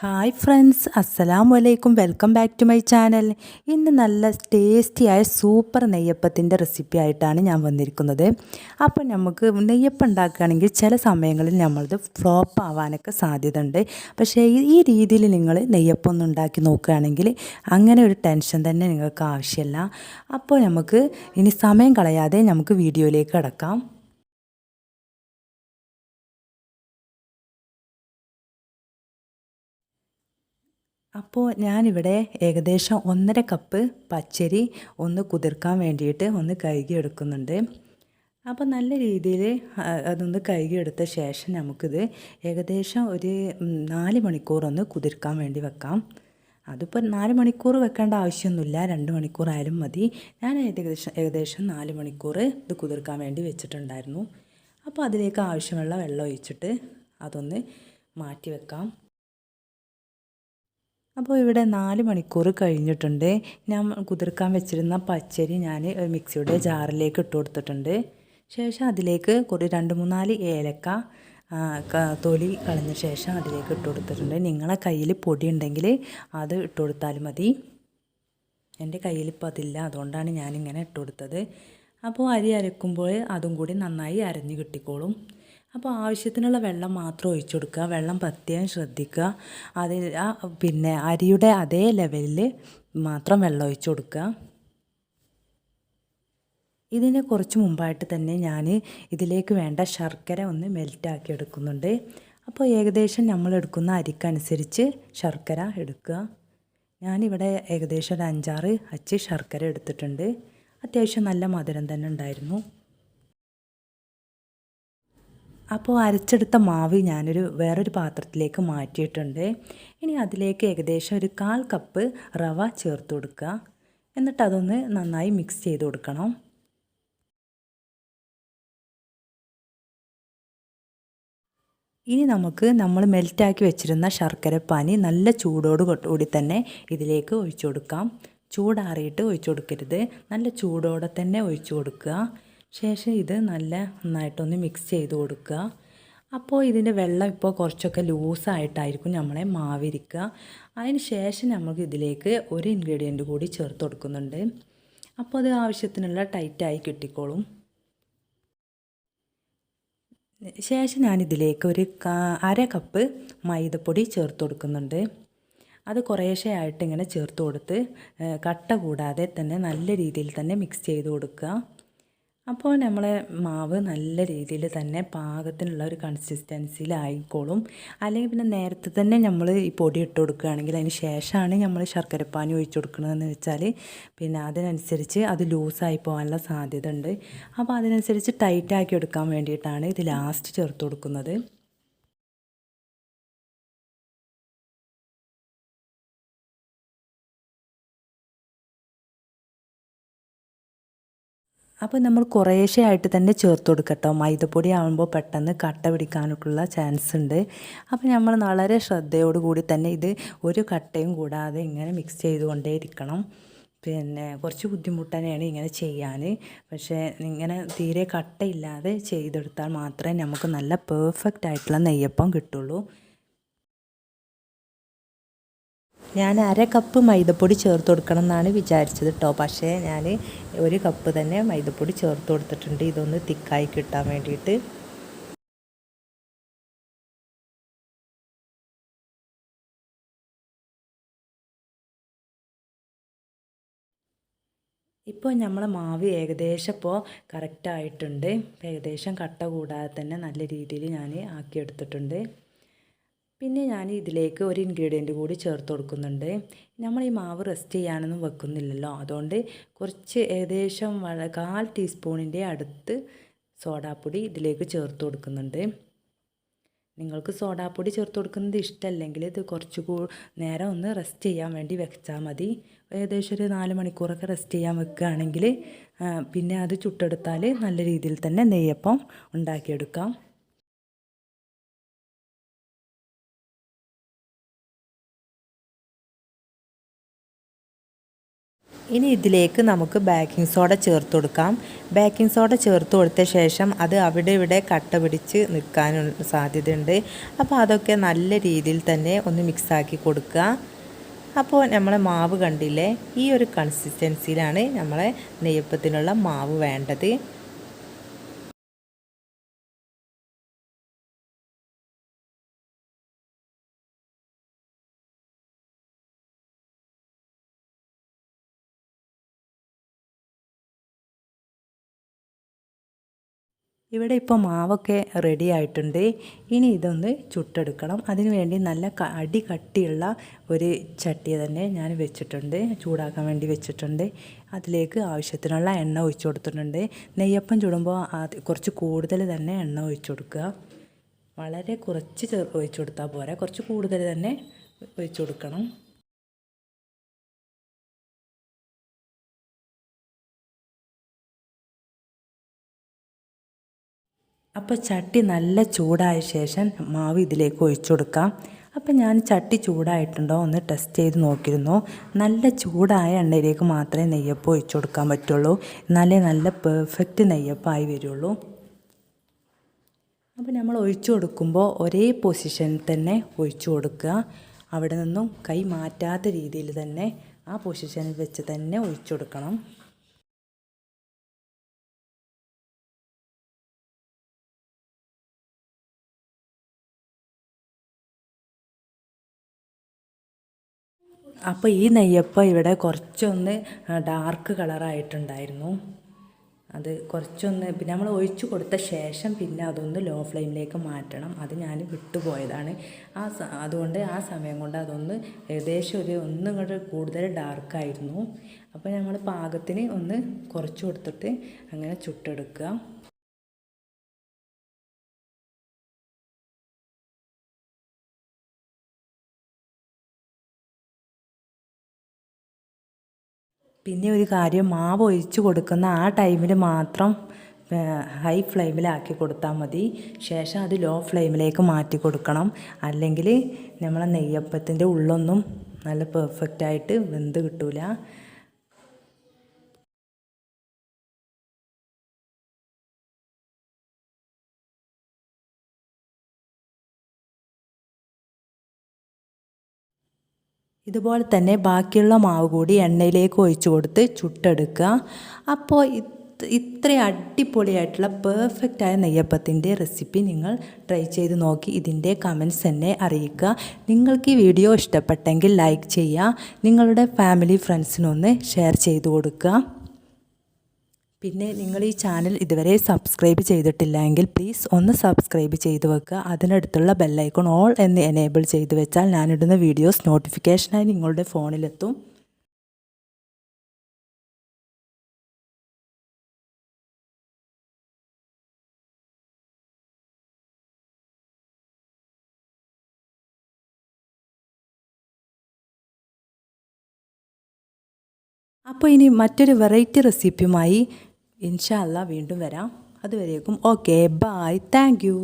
Hi friends, അസ്സലാമു അലൈക്കും. Welcome back to my channel. ഇന്ന് നല്ല ടേസ്റ്റിയായ സൂപ്പർ നെയ്യപ്പത്തിൻ്റെ റെസിപ്പി ആയിട്ടാണ് ഞാൻ വന്നിരിക്കുന്നത്. അപ്പോൾ നമുക്ക് നെയ്യപ്പം ഉണ്ടാക്കുകയാണെങ്കിൽ ചില സമയങ്ങളിൽ നമ്മളത് ഫ്ലോപ്പ് ആവാനൊക്കെ സാധ്യത ഉണ്ട്. പക്ഷേ ഈ രീതിയിൽ നിങ്ങൾ നെയ്യപ്പം ഒന്ന് ഉണ്ടാക്കി നോക്കുകയാണെങ്കിൽ അങ്ങനെ ഒരു ടെൻഷൻ തന്നെ നിങ്ങൾക്ക് ആവശ്യമില്ല. അപ്പോൾ നമുക്ക് ഇനി സമയം കളയാതെ നമുക്ക് വീഡിയോയിലേക്ക് കടക്കാം. അപ്പോൾ ഞാനിവിടെ ഏകദേശം 1.5 കപ്പ് പച്ചരി ഒന്ന് കുതിർക്കാൻ വേണ്ടിയിട്ട് ഒന്ന് കഴുകിയെടുക്കുന്നുണ്ട്. അപ്പോൾ നല്ല രീതിയിൽ അതൊന്ന് കഴുകിയെടുത്ത ശേഷം നമുക്കിത് ഏകദേശം ഒരു 4 മണിക്കൂറൊന്ന് കുതിർക്കാൻ വേണ്ടി വെക്കാം. അതിപ്പോൾ 4 മണിക്കൂർ വെക്കേണ്ട ആവശ്യമൊന്നുമില്ല, 2 മണിക്കൂറായാലും മതി. ഞാൻ ഏകദേശം 4 മണിക്കൂർ ഇത് കുതിർക്കാൻ വേണ്ടി വെച്ചിട്ടുണ്ടായിരുന്നു. അപ്പോൾ അതിലേക്ക് ആവശ്യമുള്ള വെള്ളം ഒഴിച്ചിട്ട് അതൊന്ന് മാറ്റി വെക്കാം. അപ്പോൾ ഇവിടെ 4 മണിക്കൂർ കഴിഞ്ഞിട്ടുണ്ട്. ഞാൻ കുതിർക്കാൻ വെച്ചിരുന്ന പച്ചരി ഞാൻ മിക്സിയുടെ ജാറിലേക്ക് ഇട്ട് കൊടുത്തിട്ടുണ്ട്. ശേഷം അതിലേക്ക് 2-3 ഏലക്ക തൊലി കളഞ്ഞ ശേഷം അതിലേക്ക് ഇട്ട് കൊടുത്തിട്ടുണ്ട്. നിങ്ങളെ കയ്യിൽ പൊടി ഉണ്ടെങ്കിൽ അത് ഇട്ട് കൊടുത്താൽ മതി. എൻ്റെ കയ്യിലിപ്പോൾ അതില്ല, അതുകൊണ്ടാണ് ഞാനിങ്ങനെ ഇട്ട് കൊടുത്തത്. അപ്പോൾ അരി അരക്കുമ്പോൾ അതും കൂടി നന്നായി അരഞ്ഞ് കിട്ടിക്കോളും. അപ്പോൾ ആവശ്യത്തിനുള്ള വെള്ളം മാത്രം ഒഴിച്ചു കൊടുക്കുക. വെള്ളം പ്രത്യേകം ശ്രദ്ധിക്കുക. അതിൽ പിന്നെ അരിയുടെ അതേ ലെവലിൽ മാത്രം വെള്ളം ഒഴിച്ചു കൊടുക്കുക. ഇതിന് കുറച്ച് മുമ്പായിട്ട് തന്നെ ഞാൻ ഇതിലേക്ക് വേണ്ട ശർക്കര ഒന്ന് മെൽറ്റാക്കി എടുക്കുന്നുണ്ട്. അപ്പോൾ ഏകദേശം നമ്മൾ എടുക്കുന്ന അരിക്കനുസരിച്ച് ശർക്കര എടുക്കുക. ഞാനിവിടെ ഏകദേശം ഒരു 5-6 അച്ച് ശർക്കര എടുത്തിട്ടുണ്ട്. അത്യാവശ്യം നല്ല മധുരം തന്നെ ഉണ്ടായിരുന്നു. അപ്പോൾ അരച്ചെടുത്ത മാവ് ഞാനൊരു വേറൊരു പാത്രത്തിലേക്ക് മാറ്റിയിട്ടുണ്ട്. ഇനി അതിലേക്ക് ഏകദേശം ഒരു 1/4 കപ്പ് റവ ചേർത്ത് കൊടുക്കുക. എന്നിട്ട് അതൊന്ന് നന്നായി മിക്സ് ചെയ്ത് കൊടുക്കണം. ഇനി നമ്മൾ മെൽറ്റാക്കി വെച്ചിരുന്ന ശർക്കരപ്പാനി നല്ല ചൂടോട് കൂടി തന്നെ ഇതിലേക്ക് ഒഴിച്ചു കൊടുക്കാം. ചൂടാറിയിട്ട് ഒഴിച്ചു കൊടുക്കരുത്, നല്ല ചൂടോടെ തന്നെ ഒഴിച്ചു കൊടുക്കുക. ശേഷം ഇത് നന്നായിട്ടൊന്ന് മിക്സ് ചെയ്ത് കൊടുക്കുക. അപ്പോൾ ഇതിൻ്റെ വെള്ളം ഇപ്പോൾ കുറച്ചൊക്കെ ലൂസായിട്ടായിരിക്കും നമ്മളെ മാവിരിക്കുക. അതിന് ശേഷം നമുക്ക് ഇതിലേക്ക് ഒരു ഇൻഗ്രീഡിയൻറ്റ് കൂടി ചേർത്ത് കൊടുക്കുന്നുണ്ട്. അപ്പോൾ അത് ആവശ്യത്തിനുള്ള ടൈറ്റായി കിട്ടിക്കോളും. ശേഷം ഞാനിതിലേക്ക് ഒരു 1/2 കപ്പ് മൈദപ്പൊടി ചേർത്ത് കൊടുക്കുന്നുണ്ട്. അത് കുറേശ്ശെ ആയിട്ട് ഇങ്ങനെ ചേർത്ത് കൊടുത്ത് കട്ട കൂടാതെ തന്നെ നല്ല രീതിയിൽ തന്നെ മിക്സ് ചെയ്ത് കൊടുക്കുക. അപ്പോൾ നമ്മളെ മാവ് നല്ല രീതിയിൽ തന്നെ പാകത്തിനുള്ള ഒരു കൺസിസ്റ്റൻസിയിലായിക്കോളും. അല്ലെങ്കിൽ പിന്നെ നേരത്തെ തന്നെ നമ്മൾ ഈ പൊടി ഇട്ട് കൊടുക്കുകയാണെങ്കിൽ അതിന് ശേഷമാണ് നമ്മൾ ശർക്കരപ്പാനി ഒഴിച്ചു കൊടുക്കണമെന്ന് വെച്ചാൽ പിന്നെ അതിനനുസരിച്ച് അത് ലൂസായി പോകാനുള്ള സാധ്യത ഉണ്ട്. അപ്പോൾ അതിനനുസരിച്ച് ടൈറ്റാക്കി എടുക്കാൻ വേണ്ടിയിട്ടാണ് ഇത് ലാസ്റ്റ് ചേർത്ത് കൊടുക്കുന്നത്. അപ്പോൾ നമ്മൾ കുറേശ്ശെ ആയിട്ട് തന്നെ ചേർത്ത് കൊടുക്കട്ടോ. മൈദപ്പൊടി ആകുമ്പോൾ പെട്ടെന്ന് കട്ട പിടിക്കാനൊക്കെയുള്ള ചാൻസ് ഉണ്ട്. അപ്പോൾ നമ്മൾ വളരെ ശ്രദ്ധയോടു കൂടി തന്നെ ഇത് ഒരു കട്ടയും കൂടാതെ ഇങ്ങനെ മിക്സ് ചെയ്തുകൊണ്ടേ ഇരിക്കണം. പിന്നെ കുറച്ച് ബുദ്ധിമുട്ട് തന്നെയാണ് ഇങ്ങനെ ചെയ്യാൻ. പക്ഷേ ഇങ്ങനെ തീരെ കട്ടയില്ലാതെ ചെയ്തെടുത്താൽ മാത്രമേ നമുക്ക് നല്ല പെർഫെക്റ്റ് ആയിട്ടുള്ള നെയ്യപ്പം കിട്ടുള്ളൂ. ഞാൻ 1/2 കപ്പ് മൈദപ്പൊടി ചേർത്ത് കൊടുക്കണം എന്നാണ് വിചാരിച്ചത് കേട്ടോ. പക്ഷേ ഞാൻ 1 കപ്പ് തന്നെ മൈദപ്പൊടി ചേർത്ത് കൊടുത്തിട്ടുണ്ട്, ഇതൊന്ന് തിക്കായി കിട്ടാൻ വേണ്ടിയിട്ട്. ഇപ്പോൾ നമ്മളെ മാവ് ഏകദേശം ഇപ്പോൾ കറക്റ്റായിട്ടുണ്ട്. ഏകദേശം കട്ട കൂടാതെ തന്നെ നല്ല രീതിയിൽ ഞാൻ ആക്കിയെടുത്തിട്ടുണ്ട്. പിന്നെ ഞാൻ ഇതിലേക്ക് ഒരു ഇൻഗ്രീഡിയൻറ്റ് കൂടി ചേർത്ത് കൊടുക്കുന്നുണ്ട്. നമ്മൾ ഈ മാവ് റെസ്റ്റ് ചെയ്യാനൊന്നും വെക്കുന്നില്ലല്ലോ, അതുകൊണ്ട് കുറച്ച് ഏകദേശം 1/4 ടീസ്പൂണിൻ്റെ അടുത്ത് സോഡാപ്പൊടി ഇതിലേക്ക് ചേർത്ത് കൊടുക്കുന്നുണ്ട്. നിങ്ങൾക്ക് സോഡാപ്പൊടി ചേർത്ത് കൊടുക്കുന്നത് ഇഷ്ടമല്ലെങ്കിൽ ഇത് കുറച്ച് നേരം ഒന്ന് റെസ്റ്റ് ചെയ്യാൻ വേണ്ടി വെച്ചാൽ മതി. ഏകദേശം ഒരു 4 മണിക്കൂറൊക്കെ റെസ്റ്റ് ചെയ്യാൻ വെക്കുകയാണെങ്കിൽ പിന്നെ അത് ചുട്ടെടുത്താൽ നല്ല രീതിയിൽ തന്നെ നെയ്യപ്പം ഉണ്ടാക്കിയെടുക്കാം. ഇനി ഇതിലേക്ക് നമുക്ക് ബേക്കിംഗ് സോഡ ചേർത്ത് കൊടുക്കാം. ബേക്കിംഗ് സോഡ ചേർത്ത് കൊടുത്ത ശേഷം അത് അവിടെ ഇവിടെ കട്ട പിടിച്ച് നിൽക്കാൻ സാധ്യതയുണ്ട്. അപ്പോൾ അതൊക്കെ നല്ല രീതിയിൽ തന്നെ ഒന്ന് മിക്സാക്കി കൊടുക്കുക. അപ്പോൾ നമ്മളെ മാവ് കണ്ടില്ലേ, ഈ ഒരു കൺസിസ്റ്റൻസിയിലാണ് നമ്മളെ നെയ്യപ്പത്തിനുള്ള മാവ് വേണ്ടത്. ഇവിടെ ഇപ്പോൾ മാവൊക്കെ റെഡി ആയിട്ടുണ്ട്. ഇനി ഇതൊന്ന് ചുട്ടെടുക്കണം. അതിനു വേണ്ടി നല്ല അടി കട്ടിയുള്ള ഒരു ചട്ടി തന്നെ ഞാൻ വെച്ചിട്ടുണ്ട്, ചൂടാക്കാൻ വേണ്ടി വെച്ചിട്ടുണ്ട്. അതിലേക്ക് ആവശ്യത്തിനുള്ള എണ്ണ ഒഴിച്ചു കൊടുത്തിട്ടുണ്ട്. നെയ്യപ്പം ചുടുമ്പോൾ കുറച്ച് കൂടുതൽ തന്നെ എണ്ണ ഒഴിച്ചു കൊടുക്കുക. വളരെ കുറച്ച് ഒഴിച്ചു കൊടുത്താൽ പോരാ, കുറച്ച് കൂടുതൽ തന്നെ ഒഴിച്ചു കൊടുക്കണം. അപ്പോൾ ചട്ടി നല്ല ചൂടായ ശേഷം മാവ് ഇതിലേക്ക് ഒഴിച്ചു കൊടുക്കാം. അപ്പോൾ ഞാൻ ചട്ടി ചൂടായിട്ടുണ്ടോ ഒന്ന് ടെസ്റ്റ് ചെയ്ത് നോക്കിയിരുന്നു. നല്ല ചൂടായ എണ്ണയിലേക്ക് മാത്രമേ നെയ്യപ്പം ഒഴിച്ചു കൊടുക്കാൻ പറ്റുള്ളൂ, എന്നാലേ നല്ല പെർഫെക്റ്റ് നെയ്യപ്പമായി വരുള്ളൂ. അപ്പോൾ നമ്മൾ ഒഴിച്ചു കൊടുക്കുമ്പോൾ ഒരേ പൊസിഷനിൽ തന്നെ ഒഴിച്ചു കൊടുക്കുക. അവിടെ നിന്നും കൈ മാറ്റാത്ത രീതിയിൽ തന്നെ ആ പൊസിഷനിൽ വെച്ച് തന്നെ ഒഴിച്ചു കൊടുക്കണം. അപ്പോൾ ഈ നെയ്യപ്പം ഇവിടെ കുറച്ചൊന്ന് ഡാർക്ക് കളറായിട്ടുണ്ടായിരുന്നു. അത് കുറച്ചൊന്ന് പിന്നെ നമ്മൾ ഒഴിച്ചു കൊടുത്ത ശേഷം പിന്നെ അതൊന്ന് ലോ ഫ്ലെയിമിലേക്ക് മാറ്റണം. അത് ഞാൻ വിട്ടുപോയതാണ്. അതുകൊണ്ട് ആ സമയം കൊണ്ട് അതൊന്ന് ഏകദേശം ഒന്നും കൂടെ കൂടുതൽ ഡാർക്കായിരുന്നു. അപ്പോൾ നമ്മൾ പാകത്തിന് ഒന്ന് കുറച്ച് കൊടുത്തിട്ട് അങ്ങനെ ചുട്ടെടുക്കുക. പിന്നെ ഒരു കാര്യം, മാവ് ഒഴിച്ച് കൊടുക്കുന്ന ആ ടൈമിൽ മാത്രം ഹൈ ഫ്ലെയിമിലാക്കി കൊടുത്താൽ മതി. ശേഷം അത് ലോ ഫ്ലെയിമിലേക്ക് മാറ്റി കൊടുക്കണം. അല്ലെങ്കിൽ നമ്മളെ നെയ്യപ്പത്തിൻ്റെ ഉള്ളൊന്നും നല്ല പെർഫെക്റ്റായിട്ട് വെന്ത് കിട്ടില്ല. ഇതുപോലെ തന്നെ ബാക്കിയുള്ള മാവ് കൂടി എണ്ണയിലേക്ക് ഒഴിച്ച് കൊടുത്ത് ചുട്ടെടുക്കുക. അപ്പോൾ ഇത്ര അടിപൊളിയായിട്ടുള്ള പെർഫെക്റ്റായ നെയ്യപ്പത്തിൻ്റെ റെസിപ്പി നിങ്ങൾ ട്രൈ ചെയ്ത് നോക്കി ഇതിൻ്റെ കമൻറ്റ്സ് എന്നെ അറിയിക്കുക. നിങ്ങൾക്ക് ഈ വീഡിയോ ഇഷ്ടപ്പെട്ടെങ്കിൽ ലൈക്ക് ചെയ്യുക. നിങ്ങളുടെ ഫാമിലി ഫ്രണ്ട്സിനൊന്ന് ഷെയർ ചെയ്ത് കൊടുക്കുക. പിന്നെ നിങ്ങൾ ഈ ചാനൽ ഇതുവരെ സബ്സ്ക്രൈബ് ചെയ്തിട്ടില്ല എങ്കിൽ പ്ലീസ് ഒന്ന് സബ്സ്ക്രൈബ് ചെയ്ത് വെക്കുക. അതിനടുത്തുള്ള ബെല്ലൈക്കൺ ഓൾ എന്ന് എനേബിൾ ചെയ്ത് വെച്ചാൽ ഞാനിടുന്ന വീഡിയോസ് നോട്ടിഫിക്കേഷനായി നിങ്ങളുടെ ഫോണിലെത്തും. അപ്പോൾ ഇനി മറ്റൊരു വെറൈറ്റി റെസിപ്പിയുമായി ഇൻഷാ അല്ലാ വീണ്ടും വരാം. അതുവരേക്കും ഓക്കെ, ബൈ, താങ്ക് യു.